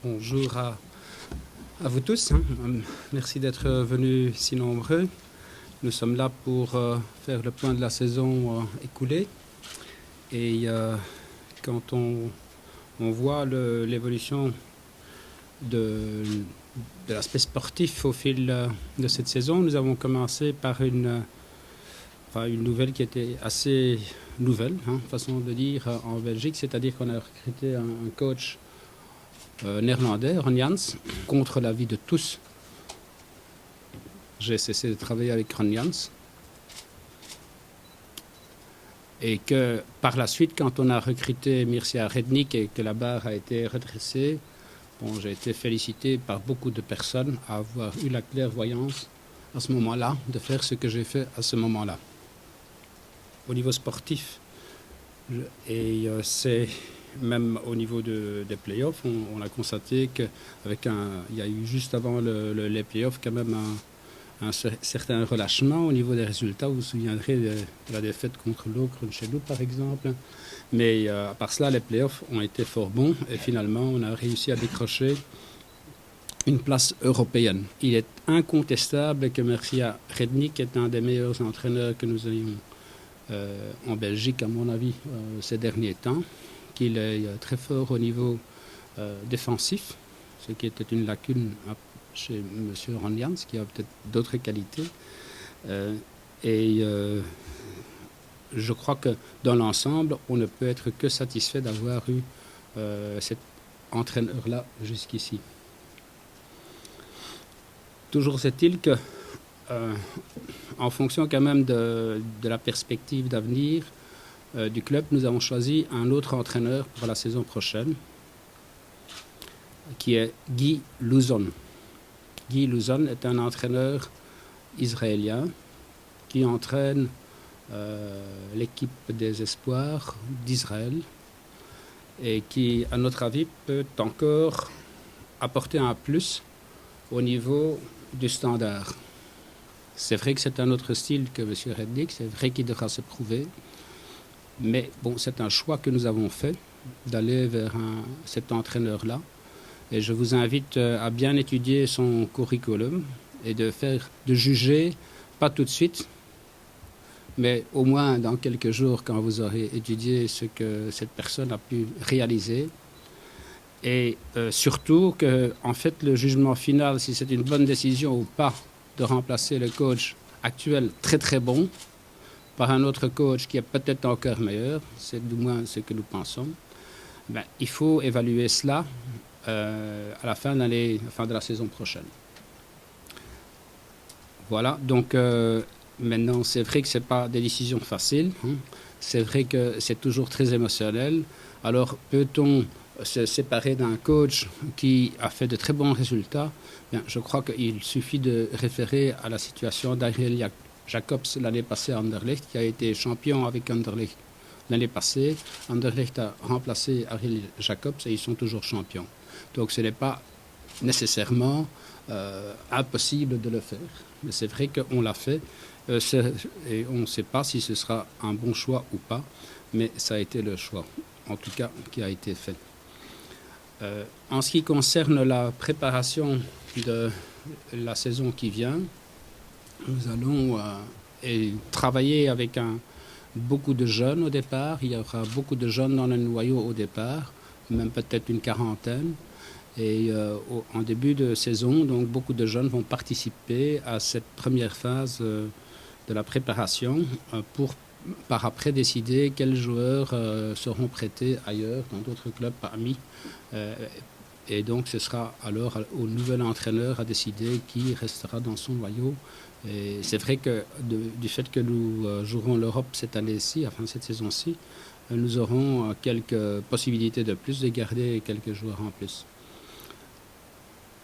Bonjour à vous tous. Merci d'être venus si nombreux. Nous sommes là pour faire le point de la saison écoulée. Et quand on voit l'évolution de l'aspect sportif au fil de cette saison, nous avons commencé par une nouvelle qui était assez nouvelle, façon de dire, en Belgique, c'est-à-dire qu'on a recruté un coach néerlandais, Ron Jans, contre l'avis de tous. J'ai cessé de travailler avec Ron Jans. Et que par la suite, quand on a recruté Mircea Rednick et que la barre a été redressée, j'ai été félicité par beaucoup de personnes à avoir eu la clairvoyance à ce moment-là de faire ce que j'ai fait à ce moment-là. Au niveau sportif, c'est même au niveau des playoffs, on a constaté qu'il y a eu juste avant les playoffs quand même un certain relâchement au niveau des résultats. Vous vous souviendrez de la défaite contre l'Okeren chez nous, par exemple. Mais à part cela, les playoffs ont été fort bons et finalement, on a réussi à décrocher une place européenne. Il est incontestable que Mircea Rednick est un des meilleurs entraîneurs que nous ayons en Belgique, à mon avis, ces derniers temps, qu'il est très fort au niveau défensif, ce qui était une lacune chez M. Ron Jans, qui a peut-être d'autres qualités. Je crois que dans l'ensemble, on ne peut être que satisfait d'avoir eu cet entraîneur-là jusqu'ici. Toujours est-il que, en fonction quand même de la perspective d'avenir du club, nous avons choisi un autre entraîneur pour la saison prochaine, qui est Guy Luzon. Guy Luzon est un entraîneur israélien qui entraîne l'équipe des espoirs d'Israël et qui, à notre avis, peut encore apporter un plus au niveau du standard. C'est vrai que c'est un autre style que M. Rednick, c'est vrai qu'il devra se prouver, mais c'est un choix que nous avons fait d'aller vers cet entraîneur-là. Et je vous invite à bien étudier son curriculum et de juger, pas tout de suite, mais au moins dans quelques jours quand vous aurez étudié ce que cette personne a pu réaliser. Et surtout que, en fait, le jugement final, si c'est une bonne décision ou pas de remplacer le coach actuel très très bon par un autre coach qui est peut-être encore meilleur, c'est du moins ce que nous pensons, il faut évaluer cela à la fin de la saison prochaine. Voilà, donc maintenant c'est vrai que ce n'est pas des décisions faciles, c'est vrai que c'est toujours très émotionnel. Alors peut-on se séparer d'un coach qui a fait de très bons résultats? Je crois qu'il suffit de référer à la situation d'Ariel Jacobs l'année passée à Anderlecht, qui a été champion avec Anderlecht l'année passée. Anderlecht a remplacé Ariel Jacobs et ils sont toujours champions. Donc ce n'est pas nécessairement impossible de le faire. Mais c'est vrai qu'on l'a fait et on ne sait pas si ce sera un bon choix ou pas, mais ça a été le choix, en tout cas, qui a été fait. En ce qui concerne la préparation de la saison qui vient, nous allons travailler avec beaucoup de jeunes au départ. Il y aura beaucoup de jeunes dans le noyau au départ, même peut-être une quarantaine. Et en début de saison, donc beaucoup de jeunes vont participer à cette première phase de la préparation pour par après décider quels joueurs seront prêtés ailleurs, dans d'autres clubs parmi. Et donc ce sera alors au nouvel entraîneur à décider qui restera dans son noyau. Et c'est vrai que du fait que nous jouerons l'Europe cette année-ci, enfin cette saison-ci, nous aurons quelques possibilités de plus de garder quelques joueurs en plus.